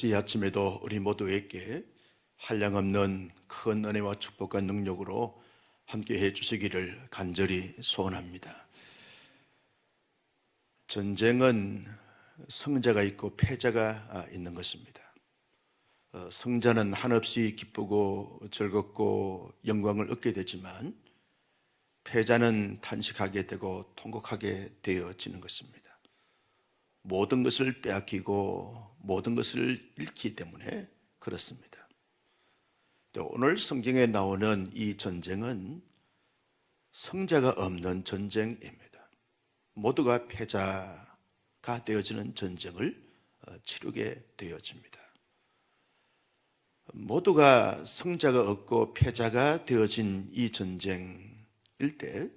이 아침에도 우리 모두에게 한량없는 큰 은혜와 축복과 능력으로 함께해 주시기를 간절히 소원합니다. 전쟁은 승자가 있고 패자가 있는 것입니다. 승자는 한없이 기쁘고 즐겁고 영광을 얻게 되지만 패자는 탄식하게 되고 통곡하게 되어지는 것입니다. 모든 것을 빼앗기고 모든 것을 잃기 때문에 그렇습니다. 오늘 성경에 나오는 이 전쟁은 승자가 없는 전쟁입니다. 모두가 패자가 되어지는 전쟁을 치르게 되어집니다. 모두가 승자가 없고 패자가 되어진 이 전쟁일 때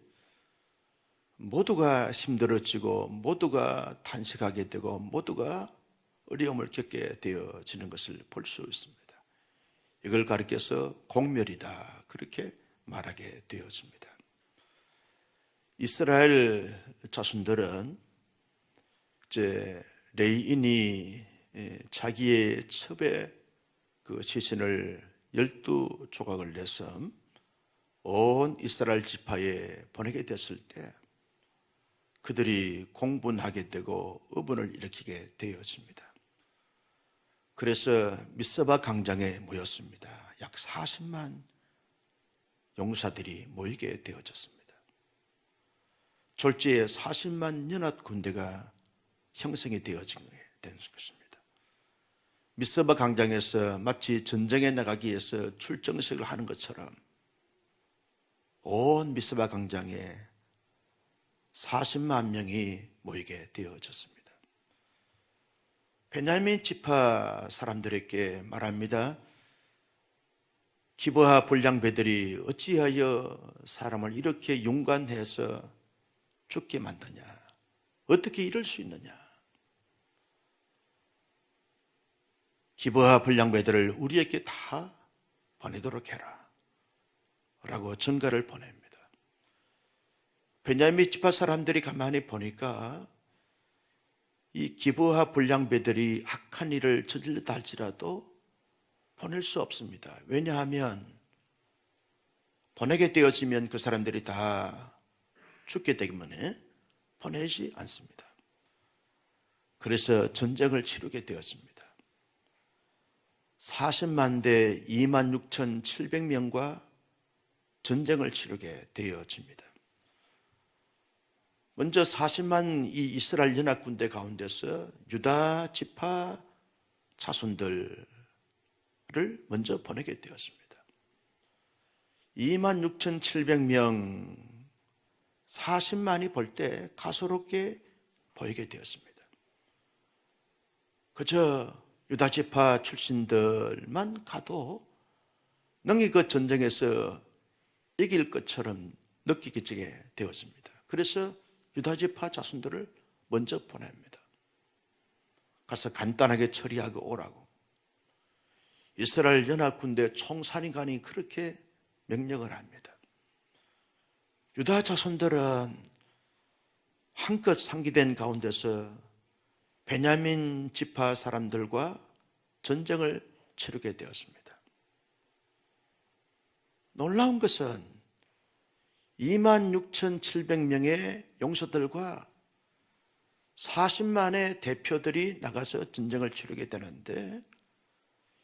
모두가 힘들어지고 모두가 탄식하게 되고 모두가 어려움을 겪게 되어지는 것을 볼 수 있습니다. 이걸 가리켜서 공멸이다 그렇게 말하게 되어집니다. 이스라엘 자손들은 이제 레위인이 자기의 첩의 그 시신을 12조각을 내서 온 이스라엘 지파에 보내게 됐을 때 그들이 공분하게 되고 의분을 일으키게 되어집니다. 그래서 미스바 광장에 모였습니다. 약 40만 용사들이 모이게 되어졌습니다. 졸지에 40만 연합 군대가 형성이 되어진 것입니다. 미스바 광장에서 마치 전쟁에 나가기 위해서 출정식을 하는 것처럼 온 미스바 광장에 40만 명이 모이게 되어졌습니다. 베냐민 지파 사람들에게 말합니다. 기브아 불량배들이 어찌하여 사람을 이렇게 용간해서 죽게 만드냐? 어떻게 이럴 수 있느냐? 기브아 불량배들을 우리에게 다 보내도록 해라 라고 전가를 보냅니다. 베냐민 지파 사람들이 가만히 보니까 이 기브아 불량배들이 악한 일을 저질렀다 할지라도 보낼 수 없습니다. 왜냐하면 보내게 되어지면 그 사람들이 다 죽게 되기 때문에 보내지 않습니다. 그래서 전쟁을 치르게 되었습니다. 40만 대 26,700명과 전쟁을 치르게 되어집니다. 먼저 40만 이 이스라엘 연합군대 가운데서 유다 지파 자손들을 먼저 보내게 되었습니다. 26,700명 40만이 볼 때 가소롭게 보이게 되었습니다. 그저 유다 지파 출신들만 가도 능히 그 전쟁에서 이길 것처럼 느끼게 되었습니다. 그래서 유다지파 자손들을 먼저 보냅니다. 가서 간단하게 처리하고 오라고. 이스라엘 연합군대 총사령관이 그렇게 명령을 합니다. 유다 자손들은 한껏 상기된 가운데서 베냐민 지파 사람들과 전쟁을 치르게 되었습니다. 놀라운 것은 26,700명의 용사들과 40만의 대표들이 나가서 전쟁을 치르게 되는데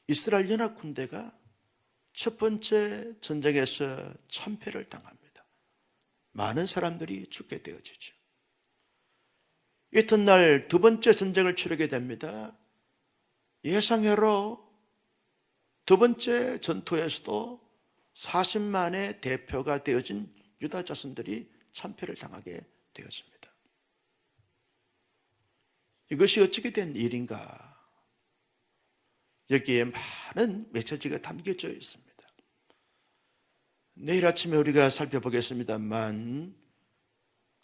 이스라엘 연합군대가 첫 번째 전쟁에서 참패를 당합니다. 많은 사람들이 죽게 되어지죠. 이튿날 두 번째 전쟁을 치르게 됩니다. 예상외로 두 번째 전투에서도 40만의 대표가 되어진 유다 자손들이 참패를 당하게 되었습니다. 이것이 어떻게 된 일인가? 여기에 많은 메시지가 담겨져 있습니다. 내일 아침에 우리가 살펴보겠습니다만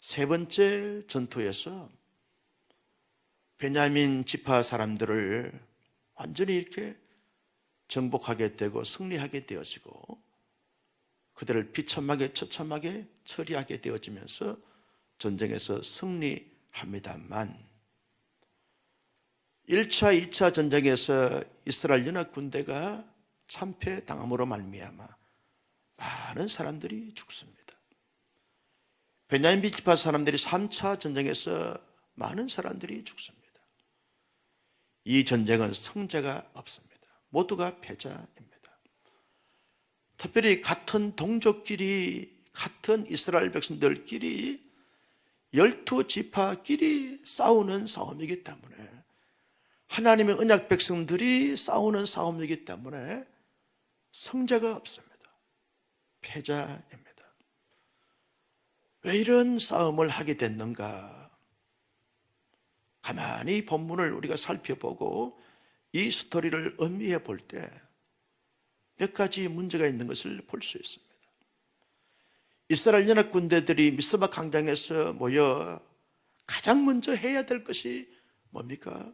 세 번째 전투에서 베냐민 지파 사람들을 완전히 이렇게 정복하게 되고 승리하게 되어지고 그들을 비참하게 처참하게 처리하게 되어지면서 전쟁에서 승리합니다만 1차, 2차 전쟁에서 이스라엘 연합군대가 참패당함으로 말미암아 많은 사람들이 죽습니다. 베냐민 지파 사람들이 3차 전쟁에서 많은 사람들이 죽습니다. 이 전쟁은 승자가 없습니다. 모두가 패자입니다. 특별히 같은 동족끼리, 같은 이스라엘 백성들끼리 12지파끼리 싸우는 싸움이기 때문에, 하나님의 언약 백성들이 싸우는 싸움이기 때문에 승자가 없습니다. 패자입니다. 왜 이런 싸움을 하게 됐는가? 가만히 본문을 우리가 살펴보고 이 스토리를 음미해 볼 때 몇 가지 문제가 있는 것을 볼 수 있습니다. 이스라엘 연합 군대들이 미스바 광장에서 모여 가장 먼저 해야 될 것이 뭡니까?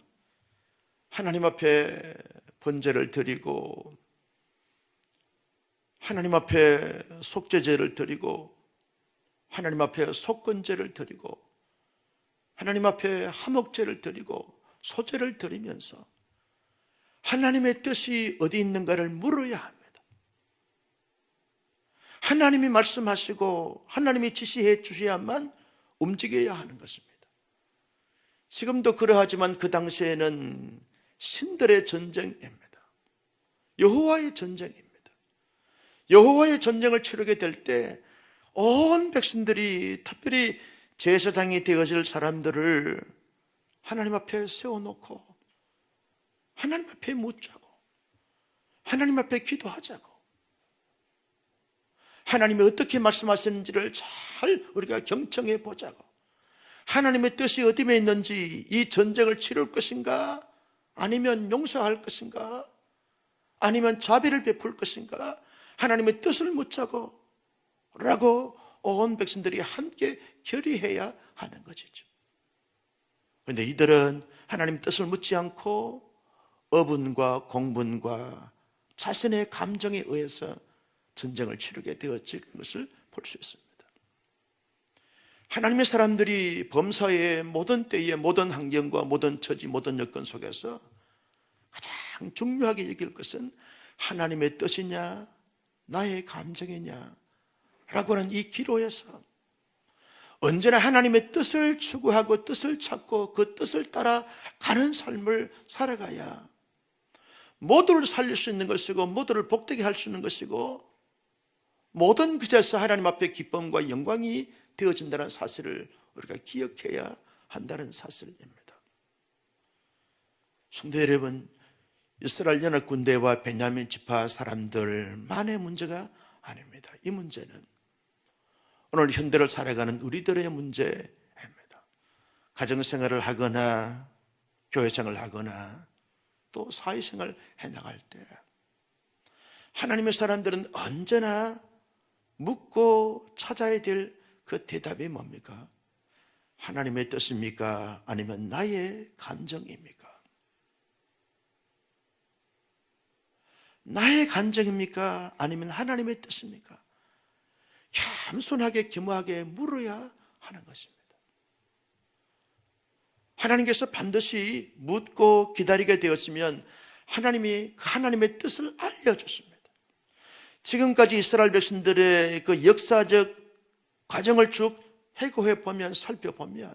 하나님 앞에 번제를 드리고, 하나님 앞에 속죄제를 드리고, 하나님 앞에 속건제를 드리고, 하나님 앞에 화목제를 드리고 소제를 드리면서 하나님의 뜻이 어디 있는가를 물어야 합니다. 하나님이 말씀하시고 하나님이 지시해 주셔야만 움직여야 하는 것입니다. 지금도 그러하지만 그 당시에는 신들의 전쟁입니다. 여호와의 전쟁입니다. 여호와의 전쟁을 치르게 될 때 온 백성들이, 특별히 제사장이 되어질 사람들을 하나님 앞에 세워놓고 하나님 앞에 묻자고, 하나님 앞에 기도하자고, 하나님이 어떻게 말씀하시는지를 잘 우리가 경청해 보자고, 하나님의 뜻이 어디에 있는지, 이 전쟁을 치를 것인가, 아니면 용서할 것인가, 아니면 자비를 베풀 것인가, 하나님의 뜻을 묻자고 라고 온 백성들이 함께 결의해야 하는 것이죠. 그런데 이들은 하나님 뜻을 묻지 않고 어분과 공분과 자신의 감정에 의해서 전쟁을 치르게 되었을 것을 볼 수 있습니다. 하나님의 사람들이 범사의 모든 때의 모든 환경과 모든 처지, 모든 여건 속에서 가장 중요하게 여길 것은 하나님의 뜻이냐, 나의 감정이냐 라고 하는 이 기로에서 언제나 하나님의 뜻을 추구하고 뜻을 찾고 그 뜻을 따라 가는 삶을 살아가야 모두를 살릴 수 있는 것이고, 모두를 복되게 할 수 있는 것이고, 모든 그제서 하나님 앞에 기쁨과 영광이 되어진다는 사실을 우리가 기억해야 한다는 사실입니다. 성도 여러분, 이스라엘 연합 군대와 베냐민 지파 사람들만의 문제가 아닙니다. 이 문제는 오늘 현대를 살아가는 우리들의 문제입니다. 가정생활을 하거나 교회생활을 하거나 또 사회생활을 해나갈 때 하나님의 사람들은 언제나 묻고 찾아야 될 그 대답이 뭡니까? 하나님의 뜻입니까? 아니면 나의 감정입니까? 나의 감정입니까? 아니면 하나님의 뜻입니까? 겸손하게 겸허하게 물어야 하는 것입니다. 하나님께서 반드시 묻고 기다리게 되었으면 하나님이 그 하나님의 뜻을 알려줬습니다. 지금까지 이스라엘 백성들의 그 역사적 과정을 쭉 회고해 보면, 살펴보면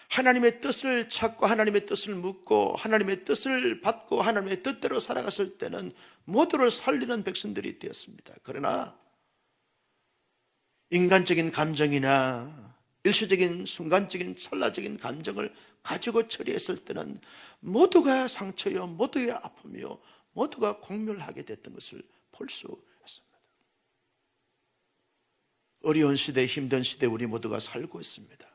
하나님의 뜻을 찾고 하나님의 뜻을 묻고 하나님의 뜻을 받고 하나님의 뜻대로 살아갔을 때는 모두를 살리는 백성들이 되었습니다. 그러나 인간적인 감정이나 일시적인 순간적인 찰나적인 감정을 가지고 처리했을 때는 모두가 상처요, 모두의 아픔이요, 모두가 공멸하게 됐던 것을 볼 수 있습니다. 어려운 시대, 힘든 시대 우리 모두가 살고 있습니다.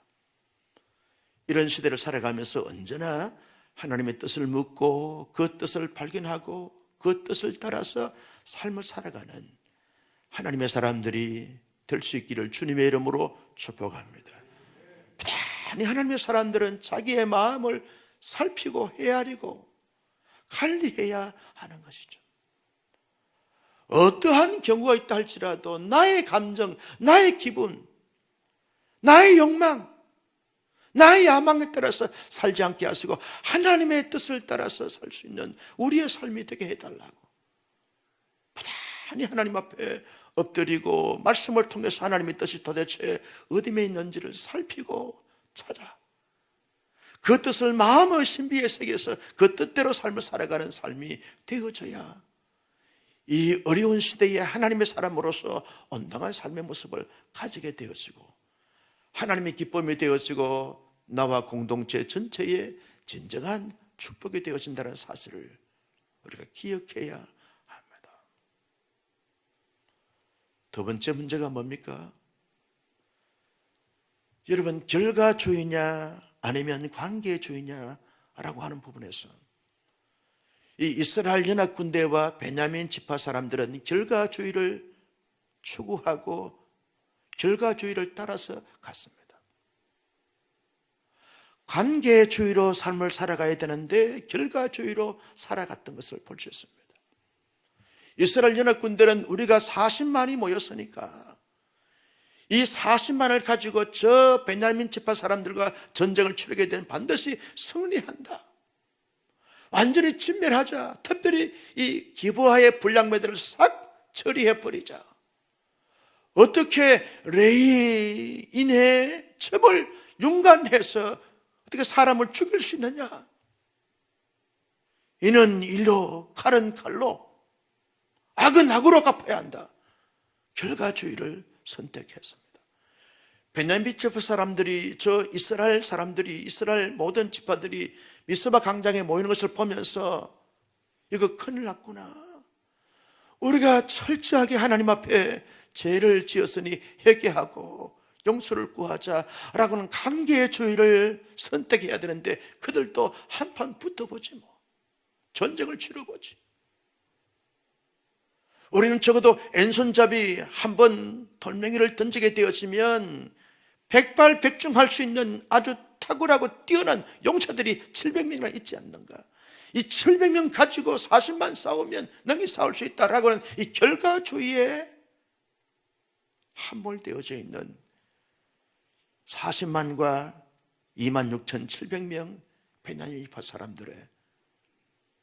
이런 시대를 살아가면서 언제나 하나님의 뜻을 묻고 그 뜻을 발견하고 그 뜻을 따라서 삶을 살아가는 하나님의 사람들이 될 수 있기를 주님의 이름으로 축복합니다. 부단히 하나님의 사람들은 자기의 마음을 살피고 헤아리고 관리해야 하는 것이죠. 어떠한 경우가 있다 할지라도 나의 감정, 나의 기분, 나의 욕망, 나의 야망에 따라서 살지 않게 하시고 하나님의 뜻을 따라서 살 수 있는 우리의 삶이 되게 해달라고 부단히 하나님 앞에 엎드리고 말씀을 통해서 하나님의 뜻이 도대체 어디에 있는지를 살피고 찾아 그 뜻을 마음의 신비의 세계에서 그 뜻대로 삶을 살아가는 삶이 되어져야 이 어려운 시대에 하나님의 사람으로서 온당한 삶의 모습을 가지게 되어지고 하나님의 기쁨이 되어지고 나와 공동체 전체에 진정한 축복이 되어진다는 사실을 우리가 기억해야 합니다. 두 번째 문제가 뭡니까? 여러분, 결과주의냐 아니면 관계주의냐라고 하는 부분에서 이 이스라엘 연합군대와 베냐민 지파 사람들은 결과주의를 추구하고 결과주의를 따라서 갔습니다. 관계주의로 삶을 살아가야 되는데 결과주의로 살아갔던 것을 볼 수 있습니다. 이스라엘 연합군대는 우리가 40만이 모였으니까 이 40만을 가지고 저 베냐민 지파 사람들과 전쟁을 치르게 되면 반드시 승리한다. 완전히 진멸하자. 특별히 이 기브아의 불량매들을 싹 처리해버리자. 어떻게 레이인의 첩을 용간해서 어떻게 사람을 죽일 수 있느냐? 이는 일로, 칼은 칼로, 악은 악으로 갚아야 한다. 결과주의를 선택했습니다. 베냐민 지파 사람들이, 저 이스라엘 사람들이, 이스라엘 모든 지파들이 미스바 광장에 모이는 것을 보면서 이거 큰일 났구나. 우리가 철저하게 하나님 앞에 죄를 지었으니 회개하고 용서를 구하자라고는 관계주의를 선택해야 되는데 그들도 한판 붙어보지 뭐. 전쟁을 치러보지. 우리는 적어도 왼손잡이 한번 돌멩이를 던지게 되었으면 백발백중할 수 있는 아주 탁월하고 뛰어난 용사들이 700명이나 있지 않는가. 이 700명 가지고 40만 싸우면 능히 싸울 수 있다라고 하는 이 결과주의에 함몰되어져 있는 40만과 26,700명 베냐민 지파 사람들의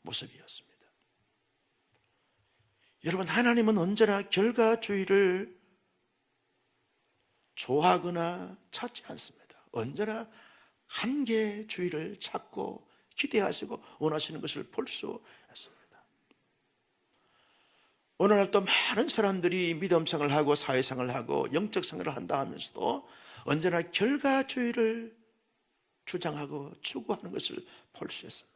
모습이었습니다. 여러분, 하나님은 언제나 결과주의를 좋아하거나 찾지 않습니다. 언제나 관계주의를 찾고 기대하시고 원하시는 것을 볼 수 있습니다. 오늘날 또 많은 사람들이 믿음생활을 하고 사회생활을 하고 영적 생활을 한다 하면서도 언제나 결과주의를 주장하고 추구하는 것을 볼 수 있습니다.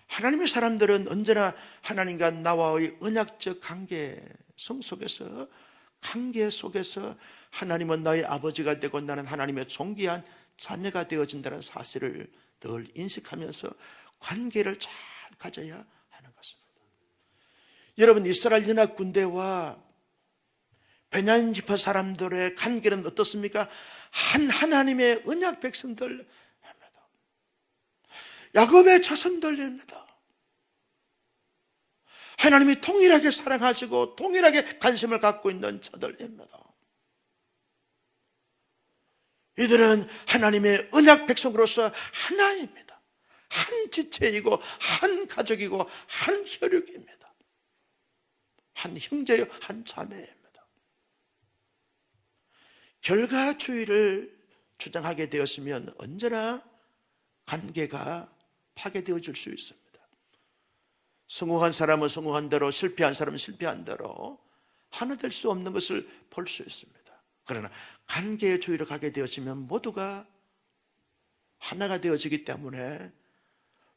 하나님의 사람들은 언제나 하나님과 나와의 언약적 관계성 속에서 관계 속에서 하나님은 나의 아버지가 되고 나는 하나님의 존귀한 자녀가 되어진다는 사실을 늘 인식하면서 관계를 잘 가져야 하는 것입니다. 여러분, 이스라엘 연합 군대와 베냐민 지파 사람들의 관계는 어떻습니까? 한 하나님의 언약 백성들입니다. 야곱의 자손들입니다. 하나님이 동일하게 사랑하시고 동일하게 관심을 갖고 있는 자들입니다. 이들은 하나님의 언약 백성으로서 하나입니다. 한 지체이고 한 가족이고 한 혈육입니다. 한 형제요 한 자매입니다. 결과주의를 주장하게 되었으면 언제나 관계가 파괴되어질 수 있습니다. 성공한 사람은 성공한 대로, 실패한 사람은 실패한 대로 하나 될 수 없는 것을 볼 수 있습니다. 그러나 관계주의로 가게 되었으면 모두가 하나가 되어지기 때문에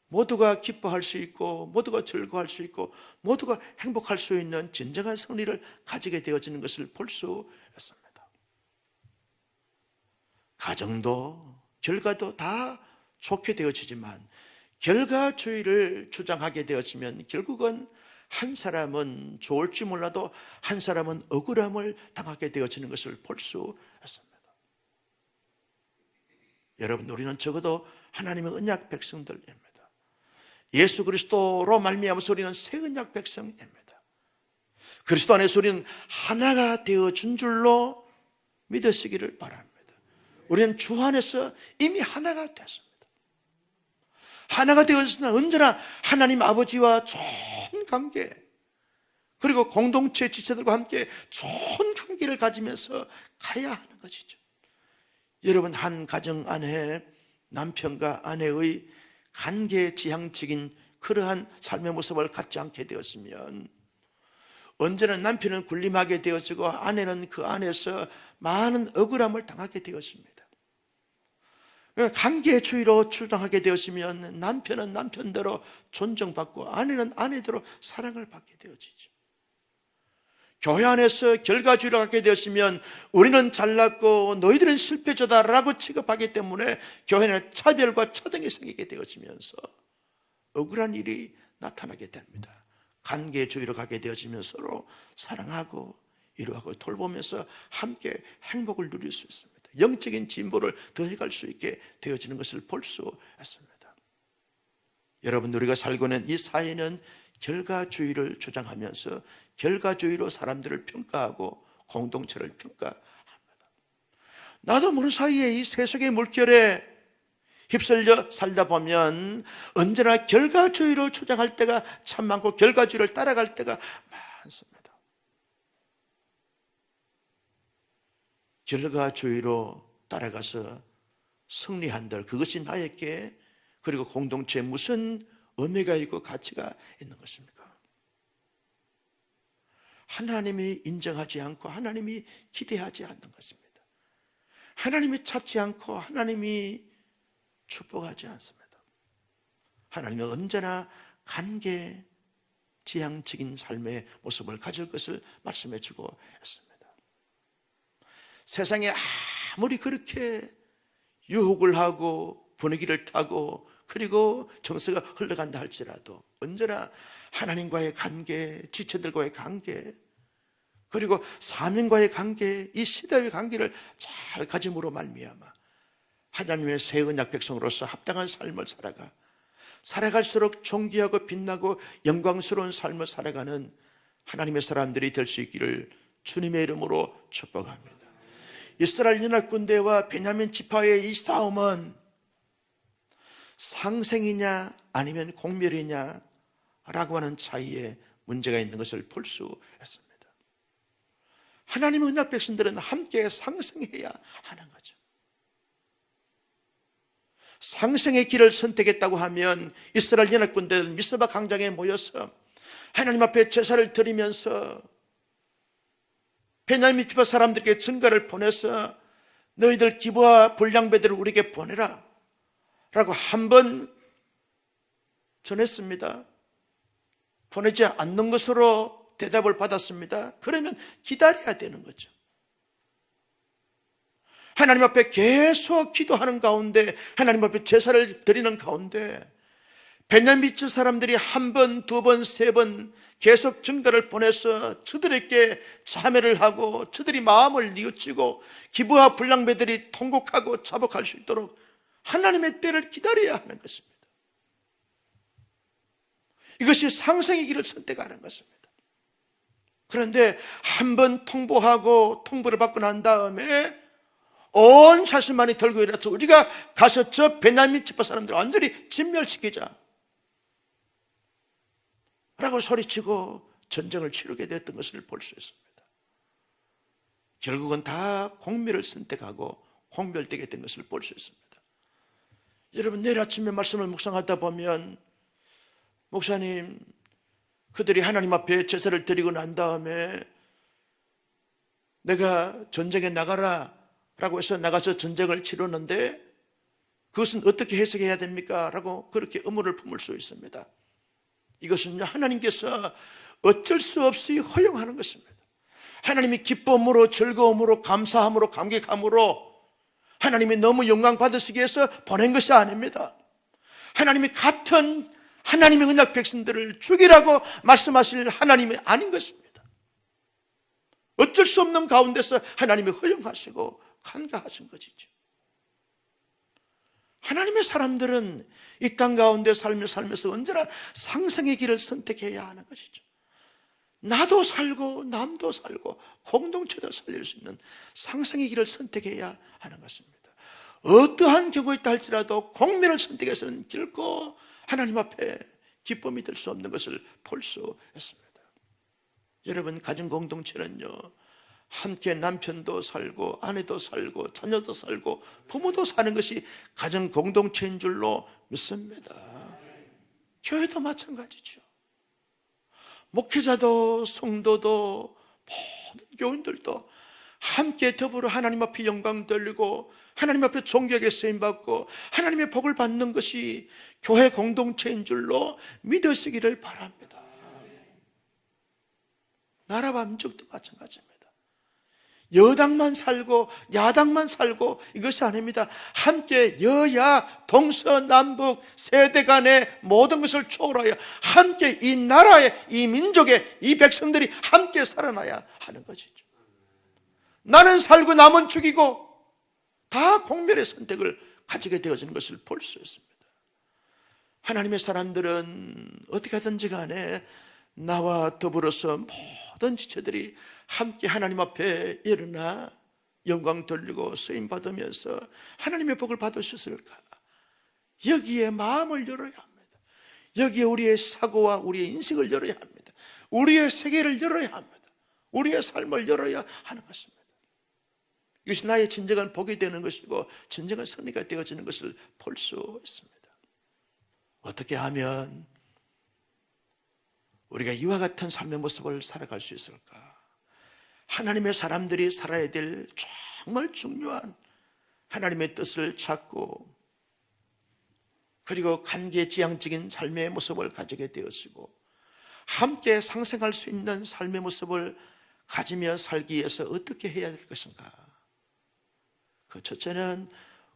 모두가 기뻐할 수 있고 모두가 즐거워할 수 있고 모두가 행복할 수 있는 진정한 승리를 가지게 되어지는 것을 볼 수 있습니다. 가정도 결과도 다 좋게 되어지지만 결과주의를 주장하게 되었으면 결국은 한 사람은 좋을지 몰라도 한 사람은 억울함을 당하게 되어지는 것을 볼 수 있습니다. 여러분, 우리는 적어도 하나님의 언약 백성들입니다. 예수 그리스도로 말미암아서 우리는 새 언약 백성입니다. 그리스도 안에서 우리는 하나가 되어준 줄로 믿으시기를 바랍니다. 우리는 주 안에서 이미 하나가 됐습니다. 하나가 되었으나 언제나 하나님 아버지와 좋은 관계, 그리고 공동체 지체들과 함께 좋은 관계를 가지면서 가야 하는 것이죠. 여러분, 한 가정 안에 남편과 아내의 관계 지향적인 그러한 삶의 모습을 갖지 않게 되었으면 언제나 남편은 군림하게 되어지고 아내는 그 안에서 많은 억울함을 당하게 되었습니다. 관계주의로 출당하게 되었으면 남편은 남편대로 존중받고 아내는 아내대로 사랑을 받게 되어지죠. 교회 안에서 결과주의로 가게 되었으면 우리는 잘났고 너희들은 실패자다라고 취급하기 때문에 교회는 차별과 차등이 생기게 되어지면서 억울한 일이 나타나게 됩니다. 관계주의로 가게 되어지면 서로 사랑하고 위로하고 돌보면서 함께 행복을 누릴 수 있습니다. 영적인 진보를 더해갈 수 있게 되어지는 것을 볼 수 있습니다. 여러분, 우리가 살고 있는 이 사회는 결과주의를 주장하면서 결과주의로 사람들을 평가하고 공동체를 평가합니다. 나도 모르는 사이에 이 세속의 물결에 휩쓸려 살다 보면 언제나 결과주의를 주장할 때가 참 많고 결과주의를 따라갈 때가 많습니다. 결과주의로 따라가서 승리한들, 그것이 나에게 그리고 공동체에 무슨 의미가 있고 가치가 있는 것입니까? 하나님이 인정하지 않고 하나님이 기대하지 않는 것입니다. 하나님이 찾지 않고 하나님이 축복하지 않습니다. 하나님은 언제나 관계 지향적인 삶의 모습을 가질 것을 말씀해 주고 있습니다. 세상에 아무리 그렇게 유혹을 하고 분위기를 타고 그리고 정서가 흘러간다 할지라도 언제나 하나님과의 관계, 지체들과의 관계, 그리고 사명과의 관계, 이 시대의 관계를 잘 가짐으로 말미암아 하나님의 새 언약 백성으로서 합당한 삶을 살아갈수록 존귀하고 빛나고 영광스러운 삶을 살아가는 하나님의 사람들이 될 수 있기를 주님의 이름으로 축복합니다. 이스라엘 연합군대와 베냐민 지파의 이 싸움은 상생이냐 아니면 공멸이냐 라고 하는 차이에 문제가 있는 것을 볼 수 있습니다. 하나님의 언약 백성들은 함께 상생해야 하는 거죠. 상생의 길을 선택했다고 하면 이스라엘 연합군대는 미스바 광장에 모여서 하나님 앞에 제사를 드리면서 베냐민 지파 사람들에게 증거를 보내서 너희들 기부와 불량배들을 우리에게 보내라 라고 한 번 전했습니다. 보내지 않는 것으로 대답을 받았습니다. 그러면 기다려야 되는 거죠. 하나님 앞에 계속 기도하는 가운데, 하나님 앞에 제사를 드리는 가운데 베냐민 지파 사람들이 한 번, 두 번, 세 번 계속 증거를 보내서 저들에게 참회를 하고 저들이 마음을 뉘우치고 기부와 불량배들이 통곡하고 자복할 수 있도록 하나님의 때를 기다려야 하는 것입니다. 이것이 상생의 길을 선택하는 것입니다. 그런데 한 번 통보하고 통보를 받고 난 다음에 온 자신만이 들고 일어나서 우리가 가서 저 베냐민 지파 사람들을 완전히 진멸시키자 라고 소리치고 전쟁을 치르게 됐던 것을 볼 수 있습니다. 결국은 다 공멸을 선택하고 공멸되게 된 것을 볼 수 있습니다. 여러분, 내일 아침에 말씀을 묵상하다 보면 목사님, 그들이 하나님 앞에 제사를 드리고 난 다음에 내가 전쟁에 나가라 라고 해서 나가서 전쟁을 치르는데 그것은 어떻게 해석해야 됩니까? 라고 그렇게 의문을 품을 수 있습니다. 이것은 하나님께서 어쩔 수 없이 허용하는 것입니다. 하나님이 기쁨으로 즐거움으로 감사함으로 감격함으로 하나님이 너무 영광 받으시기 위해서 보낸 것이 아닙니다. 하나님이 같은 하나님의 언약 백성들을 죽이라고 말씀하실 하나님이 아닌 것입니다. 어쩔 수 없는 가운데서 하나님이 허용하시고 간과하신 것이죠. 하나님의 사람들은 이 땅 가운데 살면서 언제나 상생의 길을 선택해야 하는 것이죠. 나도 살고 남도 살고 공동체도 살릴 수 있는 상생의 길을 선택해야 하는 것입니다. 어떠한 경우에 있다 할지라도 공면을 선택해서는 결코 하나님 앞에 기쁨이 될 수 없는 것을 볼 수 있습니다. 여러분, 가정 공동체는요, 함께 남편도 살고 아내도 살고 자녀도 살고 부모도 사는 것이 가정 공동체인 줄로 믿습니다. 교회도 마찬가지죠. 목회자도 성도도 모든 교인들도 함께 더불어 하나님 앞에 영광 돌리고 하나님 앞에 존귀하게 쓰임받고 하나님의 복을 받는 것이 교회 공동체인 줄로 믿으시기를 바랍니다. 나라와 민족도 마찬가지입니다. 여당만 살고 야당만 살고 이것이 아닙니다. 함께 여야 동서남북 세대 간의 모든 것을 초월하여 함께 이 나라의 이 민족의 이 백성들이 함께 살아나야 하는 것이죠. 나는 살고 남은 죽이고 다 공멸의 선택을 가지게 되어지는 것을 볼 수 있습니다. 하나님의 사람들은 어떻게 하든지 간에 나와 더불어서 모든 지체들이 함께 하나님 앞에 일어나 영광 돌리고 쓰임 받으면서 하나님의 복을 받을 수 있을까? 여기에 마음을 열어야 합니다. 여기에 우리의 사고와 우리의 인식을 열어야 합니다. 우리의 세계를 열어야 합니다. 우리의 삶을 열어야 하는 것입니다. 이것이 나의 진정한 복이 되는 것이고 진정한 승리가 되어지는 것을 볼 수 있습니다. 어떻게 하면 우리가 이와 같은 삶의 모습을 살아갈 수 있을까? 하나님의 사람들이 살아야 될 정말 중요한 하나님의 뜻을 찾고 그리고 관계지향적인 삶의 모습을 가지게 되었고 함께 상생할 수 있는 삶의 모습을 가지며 살기 위해서 어떻게 해야 될 것인가? 그 첫째는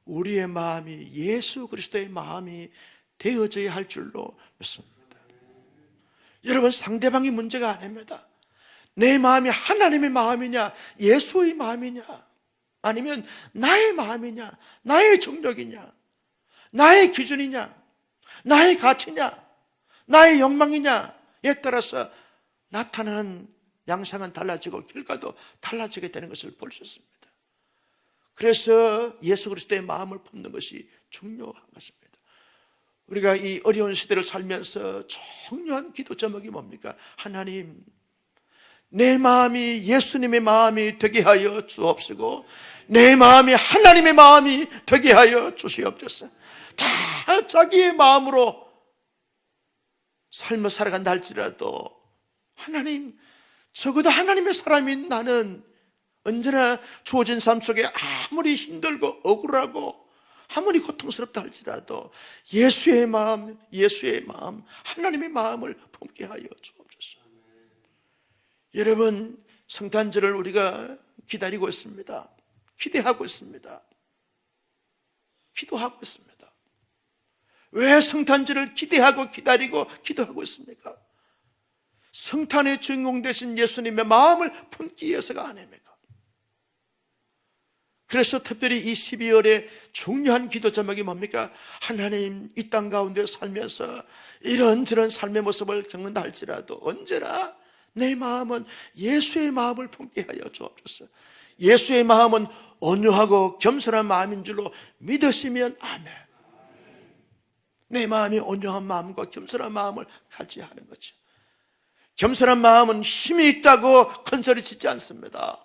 우리의 마음이 예수 그리스도의 마음이 되어져야 할 줄로 믿습니다. 여러분, 상대방이 문제가 아닙니다. 내 마음이 하나님의 마음이냐 예수의 마음이냐 아니면 나의 마음이냐 나의 정력이냐 나의 기준이냐 나의 가치냐 나의 욕망이냐에 따라서 나타나는 양상은 달라지고 결과도 달라지게 되는 것을 볼 수 있습니다. 그래서 예수 그리스도의 마음을 품는 것이 중요한 것입니다. 우리가 이 어려운 시대를 살면서 중요한 기도 제목이 뭡니까? 하나님, 내 마음이 예수님의 마음이 되게 하여 주옵시고 내 마음이 하나님의 마음이 되게 하여 주시옵소서. 다 자기의 마음으로 삶을 살아간다 할지라도 하나님, 적어도 하나님의 사람인 나는 언제나 주어진 삶 속에 아무리 힘들고 억울하고 아무리 고통스럽다 할지라도 예수의 마음, 하나님의 마음을 품게 하여 주옵소서. 여러분, 성탄절을 우리가 기다리고 있습니다. 기대하고 있습니다. 기도하고 있습니다. 왜 성탄절을 기대하고 기다리고 기도하고 있습니까? 성탄의 주인공 되신 예수님의 마음을 품기 위해서가 아닙니까? 그래서 특별히 이 12월에 중요한 기도 제목이 뭡니까? 하나님, 이 땅 가운데 살면서 이런저런 삶의 모습을 겪는다 할지라도 언제나 내 마음은 예수의 마음을 품게 하여 주옵소서. 예수의 마음은 온유하고 겸손한 마음인 줄로 믿으시면 아멘. 내 마음이 온유한 마음과 겸손한 마음을 가져야 하는 거죠. 겸손한 마음은 힘이 있다고 큰소리 치지 않습니다.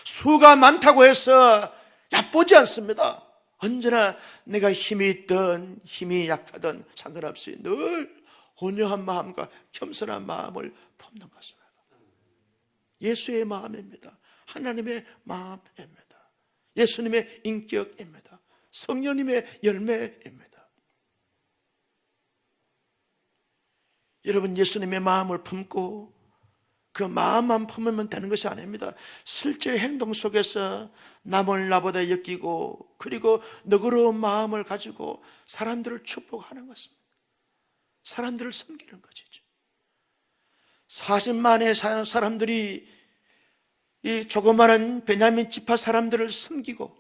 수가 많다고 해서 얕보지 않습니다. 언제나 내가 힘이 있든 힘이 약하든 상관없이 늘 온유한 마음과 겸손한 마음을 품는 것입니다. 예수의 마음입니다. 하나님의 마음입니다. 예수님의 인격입니다. 성령님의 열매입니다. 여러분, 예수님의 마음을 품고 그 마음만 품으면 되는 것이 아닙니다. 실제 행동 속에서 남을 나보다 여기고 그리고 너그러운 마음을 가지고 사람들을 축복하는 것입니다. 사람들을 섬기는 것이죠. 40만의 사는 사람들이 이 조그마한 베냐민 지파 사람들을 섬기고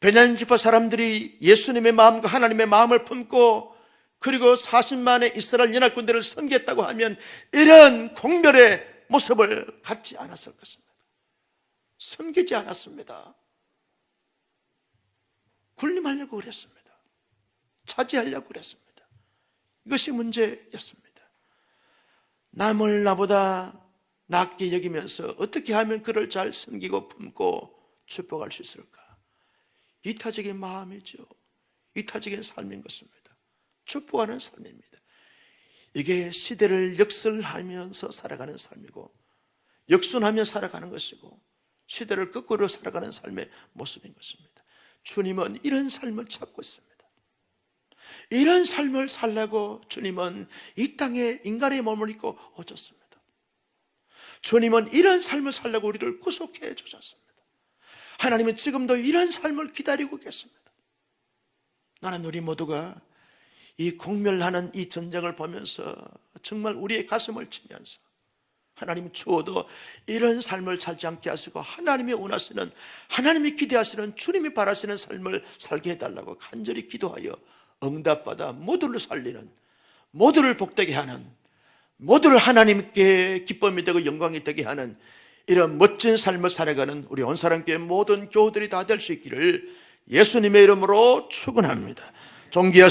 베냐민 지파 사람들이 예수님의 마음과 하나님의 마음을 품고 그리고 40만의 이스라엘 연합군대를 섬겼다고 하면 이런 공멸의 모습을 갖지 않았을 것입니다. 섬기지 않았습니다. 군림하려고 그랬습니다. 차지하려고 그랬습니다. 이것이 문제였습니다. 남을 나보다 낮게 여기면서 어떻게 하면 그를 잘 섬기고 품고 축복할 수 있을까? 이타적인 마음이죠. 이타적인 삶인 것입니다. 축복하는 삶입니다. 이게 시대를 역설하면서 살아가는 삶이고 역순하며 살아가는 것이고 시대를 거꾸로 살아가는 삶의 모습인 것입니다. 주님은 이런 삶을 찾고 있습니다. 이런 삶을 살려고 주님은 이 땅에 인간의 몸을 입고 오셨습니다. 주님은 이런 삶을 살려고 우리를 구속해 주셨습니다. 하나님은 지금도 이런 삶을 기다리고 계십니다. 나는 우리 모두가 이 공멸하는 이 전쟁을 보면서 정말 우리의 가슴을 치면서 하나님 주어도 이런 삶을 살지 않게 하시고 하나님이 원하시는, 하나님이 기대하시는, 주님이 바라시는 삶을 살게 해달라고 간절히 기도하여 응답받아 모두를 살리는, 모두를 복되게 하는, 모두를 하나님께 기쁨이 되고 영광이 되게 하는 이런 멋진 삶을 살아가는 우리 온사랑교회 모든 교우들이 다 될 수 있기를 예수님의 이름으로 축원합니다. 존귀하신